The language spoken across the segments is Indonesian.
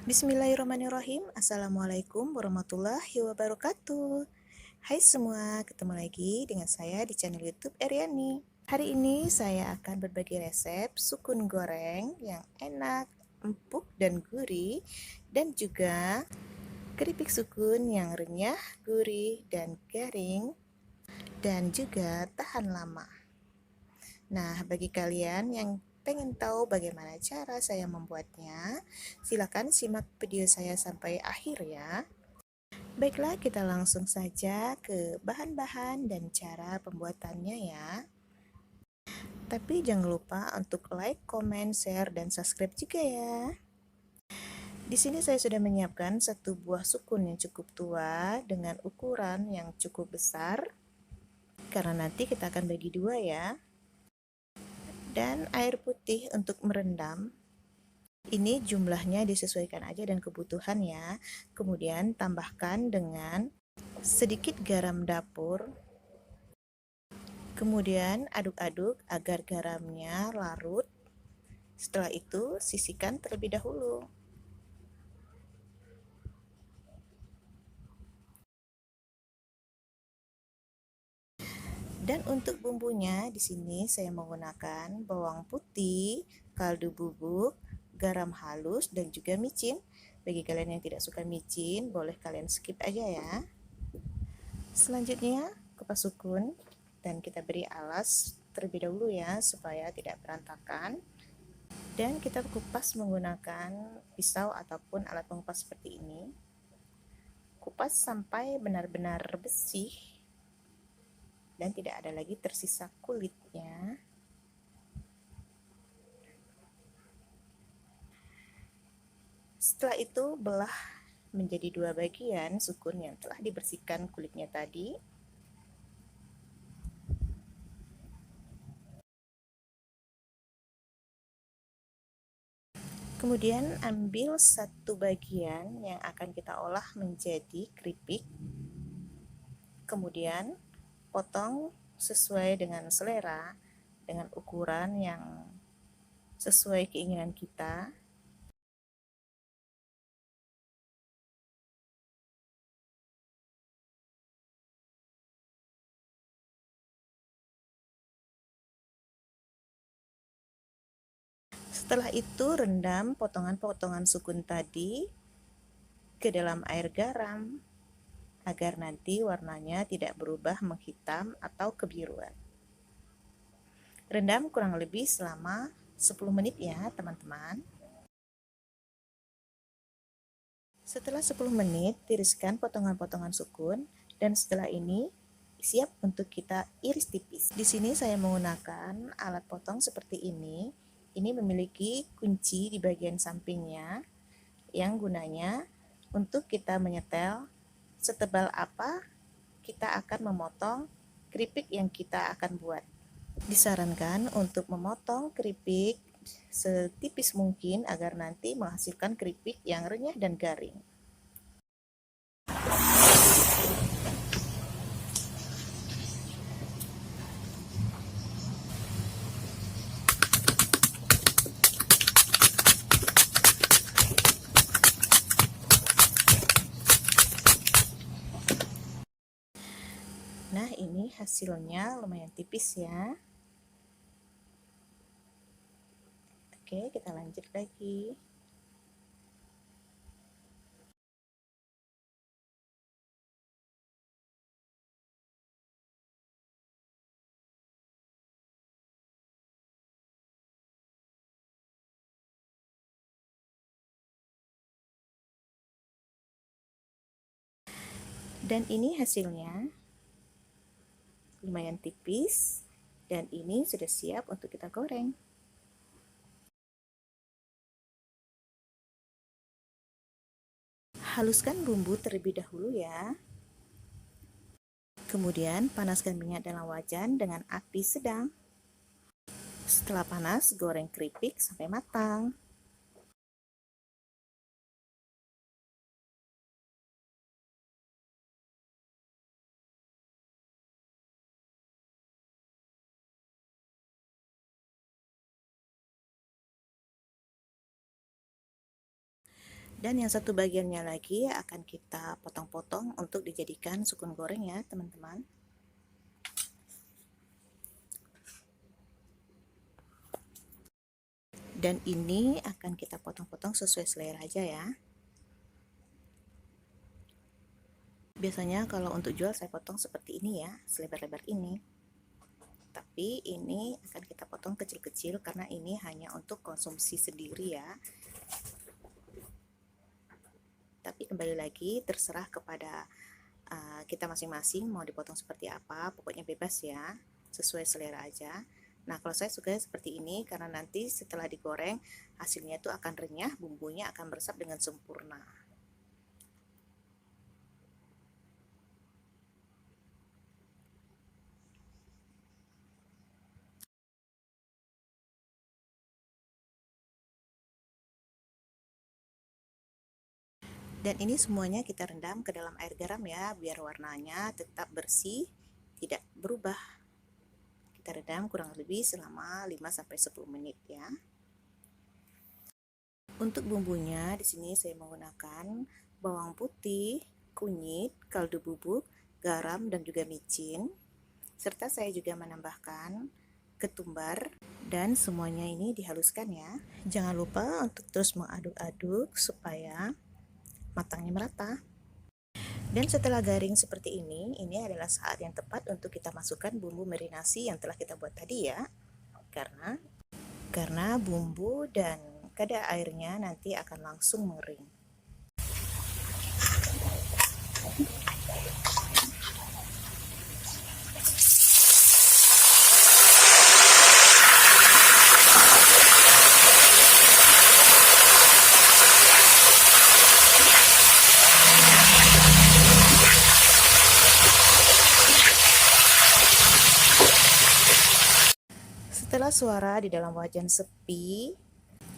Bismillahirrahmanirrahim. Assalamualaikum warahmatullahi wabarakatuh. Hai semua, ketemu lagi dengan saya di channel YouTube Eriani. Hari ini saya akan berbagi resep sukun goreng yang enak, empuk dan gurih, dan juga keripik sukun yang renyah, gurih dan garing, dan juga tahan lama. Nah, bagi kalian yang pengen tahu bagaimana cara saya membuatnya, silakan simak video saya sampai akhir ya. Baiklah, kita langsung saja ke bahan-bahan dan cara pembuatannya ya. Tapi jangan lupa untuk like, comment, share, dan subscribe juga ya. Di sini saya sudah menyiapkan satu buah sukun yang cukup tua dengan ukuran yang cukup besar. Karena nanti kita akan bagi dua ya. Dan air putih untuk merendam. Ini jumlahnya disesuaikan aja dan kebutuhan ya. Kemudian tambahkan dengan sedikit garam dapur. Kemudian aduk-aduk agar garamnya larut. Setelah itu sisihkan terlebih dahulu. Dan untuk bumbunya di sini saya menggunakan bawang putih, kaldu bubuk, garam halus dan juga micin. Bagi kalian yang tidak suka micin, boleh kalian skip aja ya. Selanjutnya kupas sukun dan kita beri alas terlebih dahulu ya supaya tidak berantakan. Dan kita kupas menggunakan pisau ataupun alat pengupas seperti ini. Kupas sampai benar-benar bersih dan tidak ada lagi tersisa kulitnya. Setelah itu belah menjadi dua bagian sukun yang telah dibersihkan kulitnya tadi. Kemudian ambil satu bagian yang akan kita olah menjadi keripik. Kemudian potong sesuai dengan selera, dengan ukuran yang sesuai keinginan kita. Setelah itu rendam potongan-potongan sukun tadi ke dalam air garam agar nanti warnanya tidak berubah menghitam atau kebiruan. Rendam kurang lebih selama 10 menit ya teman-teman. Setelah 10 menit, tiriskan potongan-potongan sukun dan setelah ini siap untuk kita iris tipis. Di sini saya menggunakan alat potong seperti ini. Ini memiliki kunci di bagian sampingnya yang gunanya untuk kita menyetel setebal apa kita akan memotong keripik yang kita akan buat. Disarankan untuk memotong keripik setipis mungkin agar nanti menghasilkan keripik yang renyah dan garing. Nah, ini hasilnya lumayan tipis ya. Oke, kita lanjut lagi. Dan ini hasilnya lumayan tipis dan ini sudah siap untuk kita goreng. Haluskan bumbu terlebih dahulu ya. Kemudian panaskan minyak dalam wajan dengan api sedang. Setelah panas, goreng keripik sampai matang. Dan yang satu bagiannya lagi akan kita potong-potong untuk dijadikan sukun goreng ya teman-teman. Dan ini akan kita potong-potong sesuai selera aja ya. Biasanya kalau untuk jual saya potong seperti ini ya, selebar-lebar ini. Tapi ini akan kita potong kecil-kecil karena ini hanya untuk konsumsi sendiri ya. Tapi kembali lagi terserah kepada kita masing-masing mau dipotong seperti apa, pokoknya bebas ya, sesuai selera aja. Nah, kalau saya suka seperti ini karena nanti setelah digoreng hasilnya itu akan renyah, bumbunya akan meresap dengan sempurna. Dan ini semuanya kita rendam ke dalam air garam ya, biar warnanya tetap bersih, tidak berubah. Kita rendam kurang lebih selama 5-10 menit ya. Untuk bumbunya di sini saya menggunakan bawang putih, kunyit, kaldu bubuk, garam dan juga micin. Serta saya juga menambahkan ketumbar dan semuanya ini dihaluskan ya. Jangan lupa untuk terus mengaduk-aduk supaya matangnya merata. Dan setelah garing seperti ini adalah saat yang tepat untuk kita masukkan bumbu marinasi yang telah kita buat tadi ya. Karena bumbu dan kadar airnya nanti akan langsung mengering. Setelah suara di dalam wajan sepi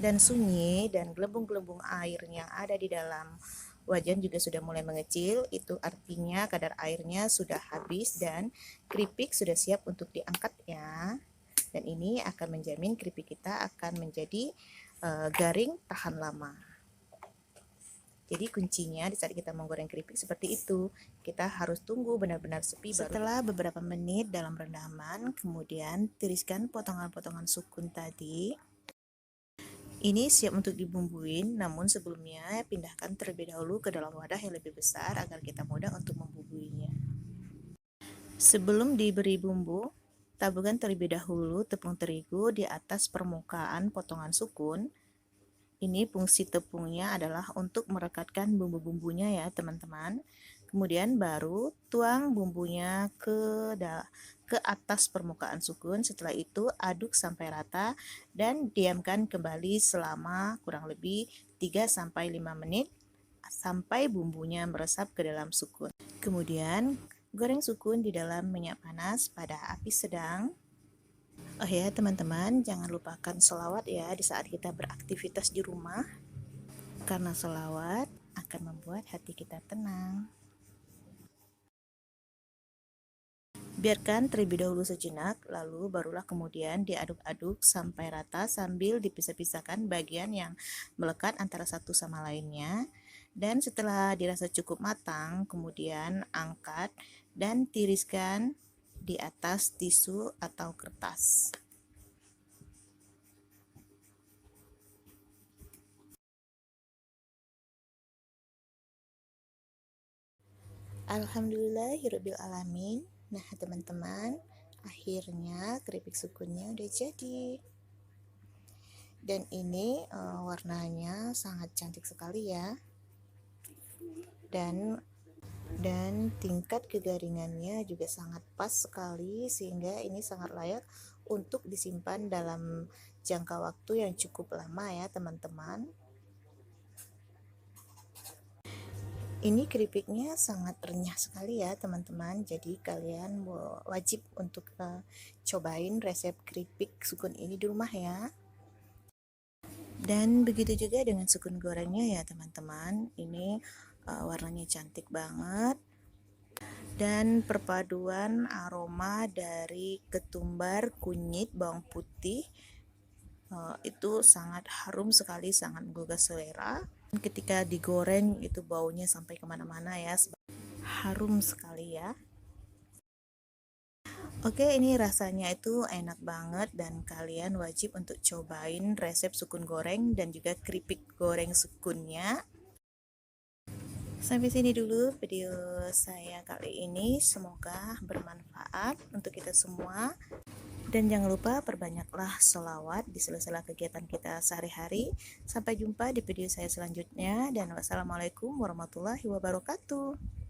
dan sunyi dan gelembung-gelembung air yang ada di dalam wajan juga sudah mulai mengecil, itu artinya kadar airnya sudah habis dan keripik sudah siap untuk diangkat ya. Dan ini akan menjamin keripik kita akan menjadi garing tahan lama. Jadi kuncinya di saat kita menggoreng keripik seperti itu, kita harus tunggu benar-benar sepi. Setelah beberapa menit dalam rendaman, kemudian tiriskan potongan-potongan sukun tadi. Ini siap untuk dibumbuin, namun sebelumnya pindahkan terlebih dahulu ke dalam wadah yang lebih besar agar kita mudah untuk membumbuinya. Sebelum diberi bumbu, taburkan terlebih dahulu tepung terigu di atas permukaan potongan sukun. Ini fungsi tepungnya adalah untuk merekatkan bumbu-bumbunya ya teman-teman. Kemudian baru tuang bumbunya ke atas permukaan sukun. Setelah itu aduk sampai rata dan diamkan kembali selama kurang lebih 3-5 menit sampai bumbunya meresap ke dalam sukun. Kemudian goreng sukun di dalam minyak panas pada api sedang. Oh ya teman-teman, jangan lupakan selawat ya di saat kita beraktivitas di rumah, karena selawat akan membuat hati kita tenang. Biarkan terlebih dahulu sejenak, lalu barulah kemudian diaduk-aduk sampai rata sambil dipisah-pisahkan bagian yang melekat antara satu sama lainnya. Dan setelah dirasa cukup matang, kemudian angkat dan tiriskan di atas tisu atau kertas. Alhamdulillahirrabbilalamin. Nah teman-teman, akhirnya keripik sukunnya udah jadi. Dan ini warnanya sangat cantik sekali ya. Dan tingkat kegaringannya juga sangat pas sekali, sehingga ini sangat layak untuk disimpan dalam jangka waktu yang cukup lama ya teman-teman. Ini keripiknya sangat renyah sekali ya teman-teman, jadi kalian wajib untuk cobain resep keripik sukun ini di rumah ya. Dan begitu juga dengan sukun gorengnya ya teman-teman, ini warnanya cantik banget. Dan perpaduan aroma dari ketumbar, kunyit, bawang putih itu sangat harum sekali, sangat menggugah selera. Ketika digoreng itu baunya sampai kemana-mana ya, harum sekali ya. Oke, ini rasanya itu enak banget dan kalian wajib untuk cobain resep sukun goreng dan juga keripik goreng sukunnya. Sampai sini dulu video saya kali ini, semoga bermanfaat untuk kita semua. Dan jangan lupa perbanyaklah sholawat di sela-sela kegiatan kita sehari-hari. Sampai jumpa di video saya selanjutnya dan wassalamualaikum warahmatullahi wabarakatuh.